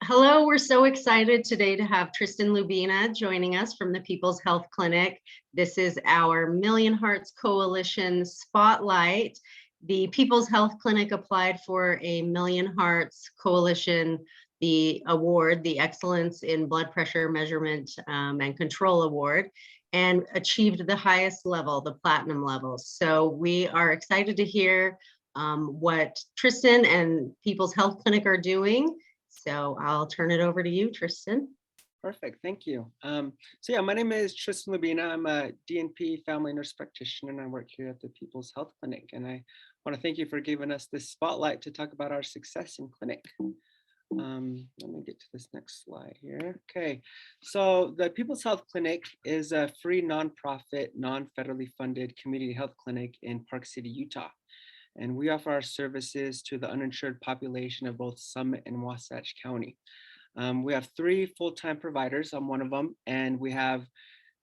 Hello, we're so excited today to have Tristan Lubina joining us from the People's Health Clinic. This is our Million Hearts Coalition Spotlight. The People's Health Clinic applied for a Million Hearts Coalition, the award, the Excellence in Blood Pressure Measurement and Control Award, and achieved the highest level, the platinum level. So we are excited to hear what Tristan and People's Health Clinic are doing. So I'll turn it over to you, Tristan. Perfect, thank you. My name is Tristan Lubina. I'm a DNP family nurse practitioner and I work here at the People's Health Clinic. And I want to thank you for giving us this spotlight to talk about our success in clinic. Let me get to this next slide here. Okay, so the People's Health Clinic is a free nonprofit, non-federally funded community health clinic in Park City, Utah. And we offer our services to the uninsured population of both Summit and Wasatch County. We have 3 full-time providers. I'm one of them, and we have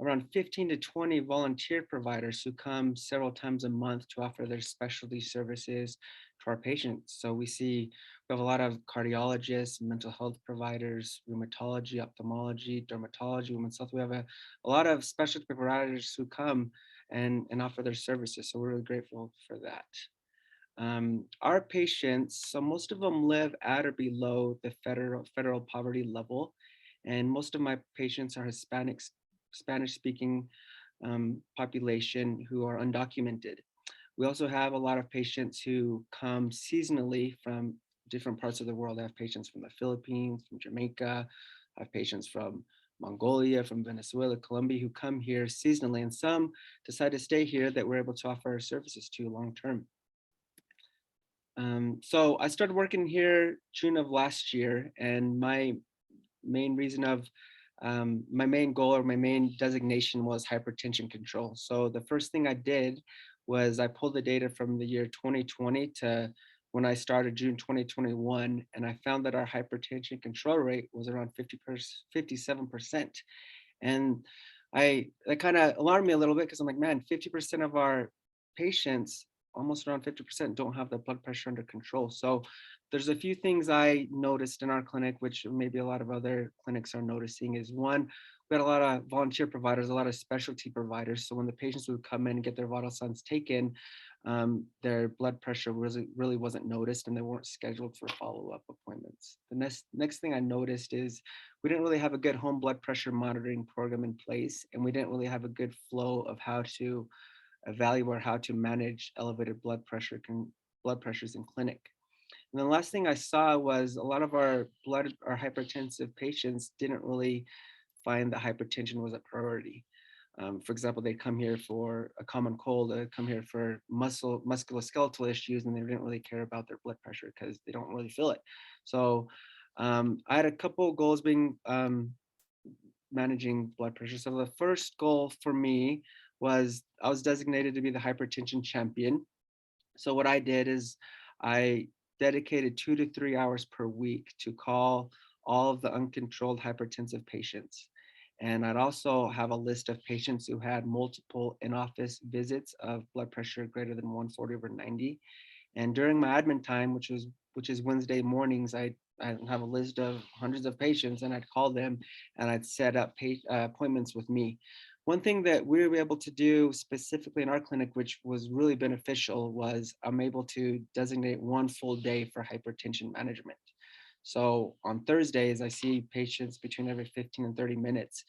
around 15 to 20 volunteer providers who come several times a month to offer their specialty services to our patients. So we have a lot of cardiologists, mental health providers, rheumatology, ophthalmology, dermatology, women's health. We have a lot of specialty providers who come and offer their services. So we're really grateful for that. Our patients, so most of them live at or below the federal poverty level, and most of my patients are Spanish speaking population who are undocumented. We also have a lot of patients who come seasonally from different parts of the world. I have patients from the Philippines, from Jamaica, I have patients from Mongolia, from Venezuela, Colombia, who come here seasonally, and some decide to stay here that we're able to offer our services to long term. So I started working here June of last year, and my main goal or my main designation was hypertension control. So the first thing I did was I pulled the data from the year 2020 to when I started June 2021, and I found that our hypertension control rate was around 57%. And that kind of alarmed me a little bit because I'm like, man, 50% of our patients, almost around 50%, don't have their blood pressure under control. So there's a few things I noticed in our clinic, which maybe a lot of other clinics are noticing, is one, we had a lot of volunteer providers, a lot of specialty providers. So when the patients would come in and get their vital signs taken, their blood pressure really wasn't noticed, and they weren't scheduled for follow-up appointments. The next thing I noticed is we didn't really have a good home blood pressure monitoring program in place, and we didn't really have a good flow of how to evaluate how to manage elevated blood pressures in clinic. And the last thing I saw was a lot of our hypertensive patients didn't really find that hypertension was a priority. For example, they come here for a common cold, they come here for musculoskeletal issues, and they didn't really care about their blood pressure because they don't really feel it. So I had a couple of goals being managing blood pressure. So the first goal for me was I was designated to be the hypertension champion. So what I did is I dedicated 2 to 3 hours per week to call all of the uncontrolled hypertensive patients. And I'd also have a list of patients who had multiple in-office visits of blood pressure greater than 140/90. And during my admin time, which is Wednesday mornings, I have a list of hundreds of patients, and I'd call them and I'd set up appointments with me. One thing that we were able to do specifically in our clinic, which was really beneficial, was I'm able to designate one full day for hypertension management. So on Thursdays, I see patients between every 15 and 30 minutes,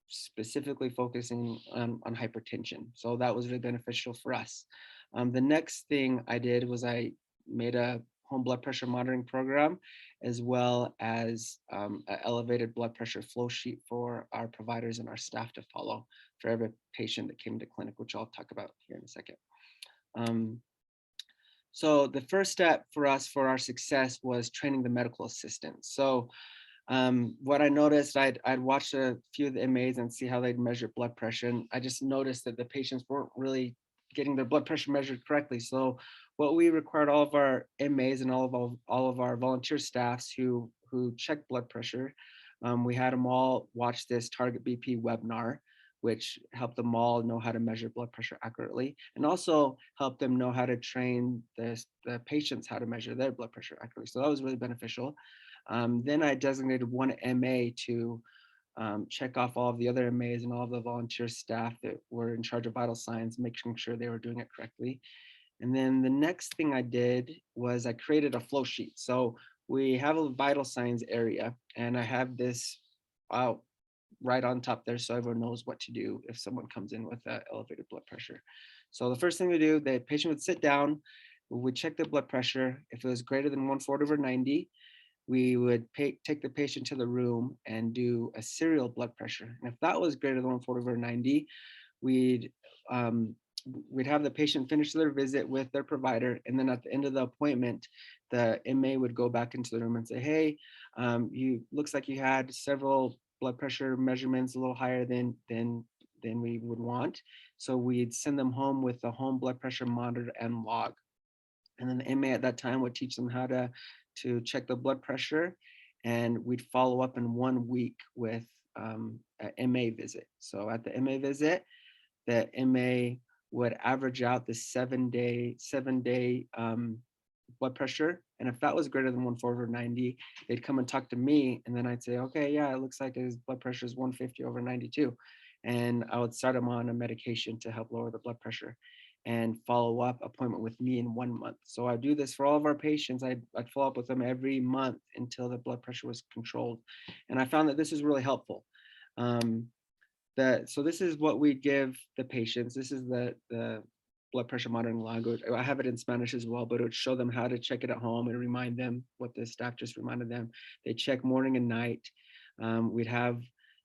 specifically focusing on hypertension. So that was really beneficial for us. The next thing I did was I made a home blood pressure monitoring program, as well as an elevated blood pressure flow sheet for our providers and our staff to follow for every patient that came to clinic, which I'll talk about here in a second. So the first step for us for our success was training the medical assistants. So what I noticed, I'd watched a few of the MAs and see how they'd measure blood pressure, and I just noticed that the patients weren't really getting their blood pressure measured correctly. So what we required all of our MAs and all of our volunteer staffs who check blood pressure, we had them all watch this Target BP webinar, which helped them all know how to measure blood pressure accurately, and also helped them know how to train the patients how to measure their blood pressure accurately. So that was really beneficial. Then I designated one MA to check off all of the other MAs and all of the volunteer staff that were in charge of vital signs, making sure they were doing it correctly. And then the next thing I did was I created a flow sheet. So we have a vital signs area, and I have this out right on top there so everyone knows what to do if someone comes in with elevated blood pressure. So the first thing we do, the patient would sit down, we would check the blood pressure. If it was greater than 140/90, we would take the patient to the room and do a serial blood pressure. And if that was greater than 140/90, we'd um, we'd have the patient finish their visit with their provider, and then at the end of the appointment, the MA would go back into the room and say, "Hey, you looks like you had several blood pressure measurements a little higher than we would want." So we'd send them home with a home blood pressure monitor and log, and then the MA at that time would teach them how to check the blood pressure, and we'd follow up in 1 week with an MA visit. So at the MA visit, the MA would average out the 7-day blood pressure. And if that was greater than 140/90, they'd come and talk to me. And then I'd say, okay, yeah, it looks like his blood pressure is 150/92. And I would start him on a medication to help lower the blood pressure and follow up appointment with me in 1 month. So I do this for all of our patients. I'd follow up with them every month until the blood pressure was controlled. And I found that this is really helpful. Um, so this is what we give the patients. This is the blood pressure monitoring log. I have it in Spanish as well, but it would show them how to check it at home and remind them what the staff just reminded them. They check morning and night. We'd have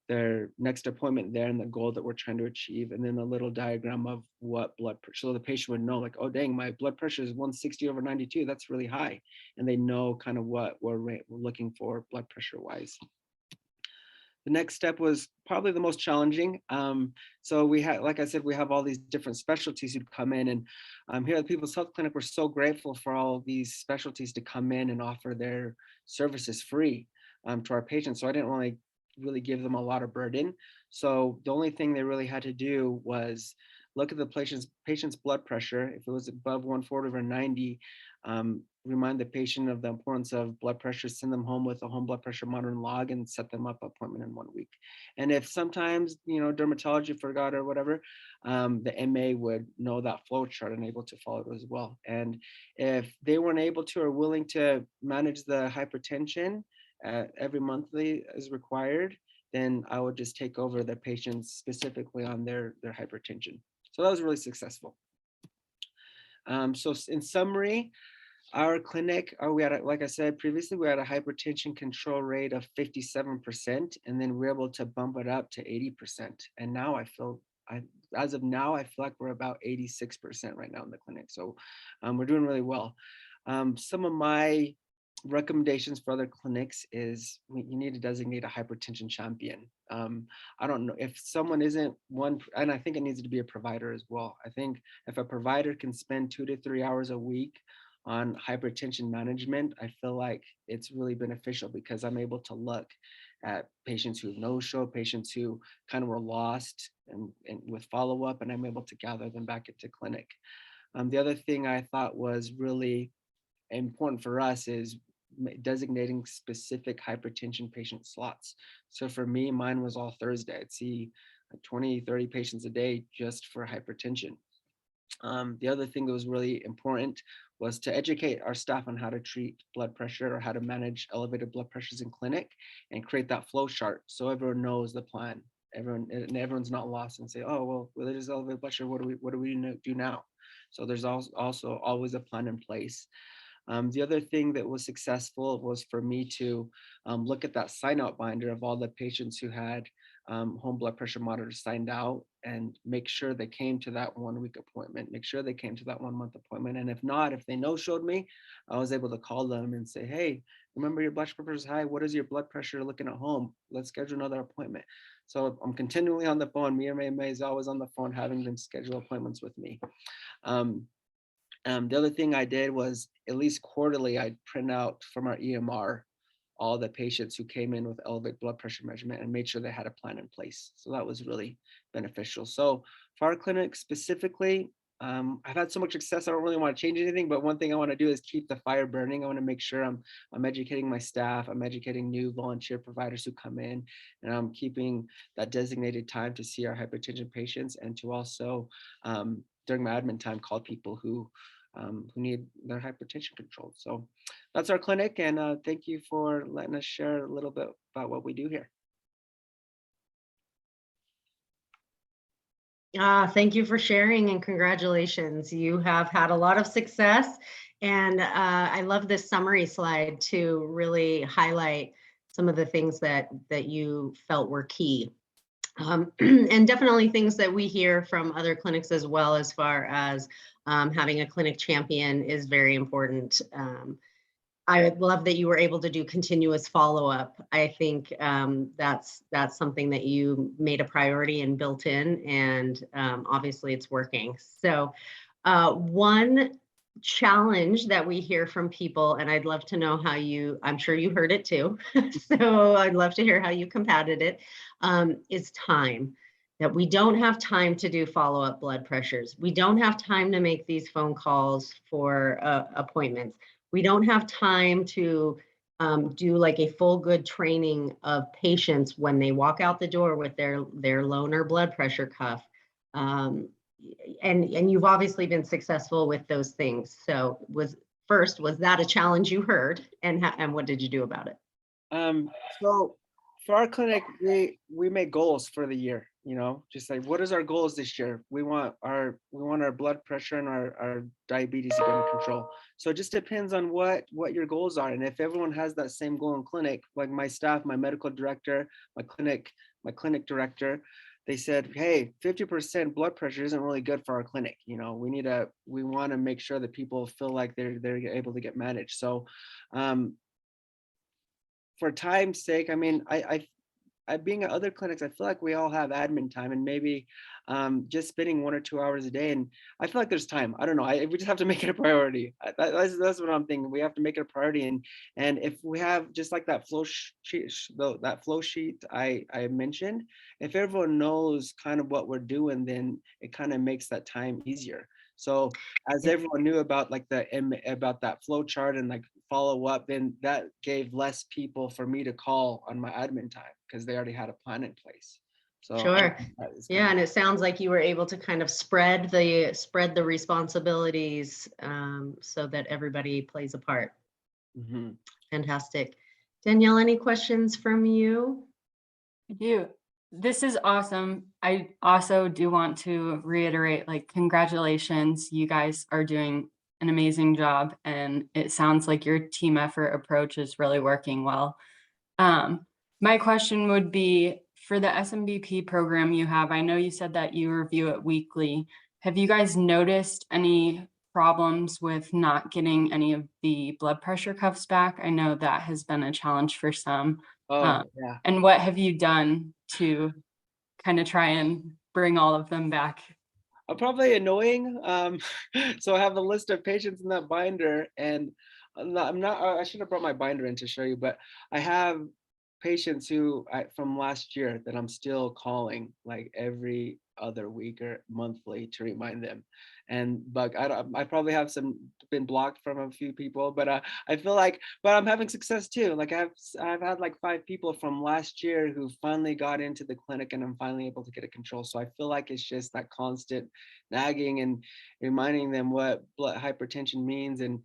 their next appointment there and the goal that we're trying to achieve, and then a little diagram of what blood pressure, so the patient would know, like, oh dang, my blood pressure is 160/92. That's really high, and they know kind of what we're looking for blood pressure wise. The next step was probably the most challenging. So we had, like I said, we have all these different specialties who'd come in, and here at the People's Health Clinic, we're so grateful for all these specialties to come in and offer their services free to our patients. So I didn't really give them a lot of burden. So the only thing they really had to do was look at the patient's blood pressure. If it was above 140/90, remind the patient of the importance of blood pressure, send them home with a home blood pressure monitor and log, and set them up appointment in 1 week. And if sometimes, dermatology forgot or whatever, the MA would know that flow chart and able to follow it as well. And if they weren't able to or willing to manage the hypertension every monthly as required, then I would just take over the patients specifically on their hypertension. So that was really successful. So in summary, our clinic, we had, like I said previously, we had a hypertension control rate of 57%, and then we were able to bump it up to 80%. And now as of now, I feel like we're about 86% right now in the clinic. So we're doing really well. Some of my recommendations for other clinics is you need to designate a hypertension champion. I don't know if someone isn't one, and I think it needs to be a provider as well. I think if a provider can spend 2 to 3 hours a week on hypertension management, I feel like it's really beneficial because I'm able to look at patients who no-show, patients who kind of were lost and with follow-up, and I'm able to gather them back into clinic. The other thing I thought was really important for us is designating specific hypertension patient slots. So for me, mine was all Thursday. I'd see 20, 30 patients a day just for hypertension. The other thing that was really important was to educate our staff on how to treat blood pressure or how to manage elevated blood pressures in clinic and create that flow chart so everyone knows the plan. Everyone's not lost and say, oh, well, there's elevated blood pressure. What do we do now? So there's also always a plan in place. The other thing that was successful was for me to look at that sign out binder of all the patients who had home blood pressure monitors signed out and make sure they came to that 1 week appointment, make sure they came to that 1 month appointment. And if not, if they no showed me, I was able to call them and say, hey, remember your blood pressure is high. What is your blood pressure looking at home? Let's schedule another appointment. So I'm continually on the phone. Me and my MA is always on the phone, having them schedule appointments with me. The other thing I did was at least quarterly, I'd print out from our EMR all the patients who came in with elevated blood pressure measurement and made sure they had a plan in place. So that was really beneficial. So for our clinic specifically, I've had so much success. I don't really want to change anything, but one thing I want to do is keep the fire burning. I want to make sure I'm educating my staff. I'm educating new volunteer providers who come in, and I'm keeping that designated time to see our hypertension patients, and to also during my admin time call people who need their hypertension controlled. So that's our clinic, and thank you for letting us share a little bit about what we do here. Thank you for sharing and congratulations. You have had a lot of success. And I love this summary slide to really highlight some of the things that you felt were key. And definitely things that we hear from other clinics as well, as far as having a clinic champion is very important. I love that you were able to do continuous follow-up. I think that's something that you made a priority and built in, and obviously it's working. So one challenge that we hear from people, and I'd love to know how I'm sure you heard it too, so I'd love to hear how you combated it, is time. That we don't have time to do follow-up blood pressures. We don't have time to make these phone calls for appointments. We don't have time to do like a full good training of patients when they walk out the door with their loaner blood pressure cuff. And you've obviously been successful with those things. So was that a challenge you heard, and what did you do about it? So for our clinic, we make goals for the year, just like, what is our goals this year? We want our blood pressure and our diabetes to get under control. So it just depends on what your goals are. And if everyone has that same goal in clinic, like my staff, my medical director, my clinic director, they said, hey, 50% blood pressure isn't really good for our clinic. We want to make sure that people feel like they're able to get managed. So for time's sake, I mean, I being at other clinics, I feel like we all have admin time, and maybe just spending 1 or 2 hours a day. And I feel like there's time. I don't know. We just have to make it a priority. That's what I'm thinking. We have to make it a priority. And if we have just like that flow sheet I mentioned, if everyone knows kind of what we're doing, then it kind of makes that time easier. So as everyone knew about like about that flow chart and like follow up, then that gave less people for me to call on my admin time, because they already had a plan in place. So sure. Yeah, and it sounds like you were able to kind of spread the responsibilities so that everybody plays a part. Mm-hmm. Fantastic. Danielle, any questions from you? I do. This is awesome. I also do want to reiterate, like, congratulations. You guys are doing an amazing job, and it sounds like your team effort approach is really working well. My question would be, for the SMBP program you have, I know you said that you review it weekly. Have you guys noticed any problems with not getting any of the blood pressure cuffs back? I know that has been a challenge for some. Oh, yeah. And what have you done to kind of try and bring all of them back? Probably annoying. So I have a list of patients in that binder, and I should have brought my binder in to show you, but I have patients from last year that I'm still calling like every other week or monthly to remind them. But I probably have been blocked from a few people, but I feel like, but I'm having success too. Like I've had like 5 people from last year who finally got into the clinic, and I'm finally able to get it controlled. So I feel like it's just that constant nagging and reminding them what blood hypertension means. And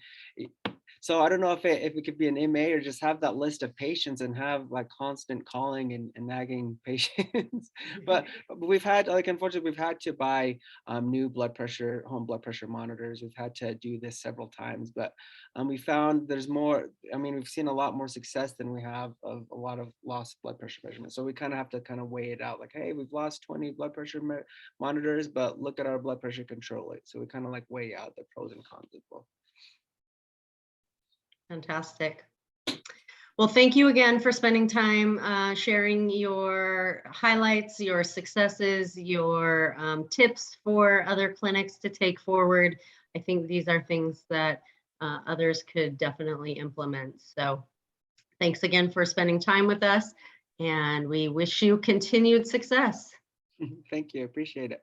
so I don't know if it could be an MA, or just have that list of patients and have like constant calling and nagging patients. But we've had, like, unfortunately, we've had to buy new home blood pressure monitors. We've had to do this several times, but we found there's more. I mean, we've seen a lot more success than we have of a lot of lost blood pressure measurements. So we kind of have to kind of weigh it out. Like, hey, we've lost 20 blood pressure monitors, but look at our blood pressure control rate. So we kind of like weigh out the pros and cons of both. Fantastic. Well, thank you again for spending time sharing your highlights, your successes, your tips for other clinics to take forward. I think these are things that others could definitely implement. So thanks again for spending time with us, and we wish you continued success. Thank you. Appreciate it.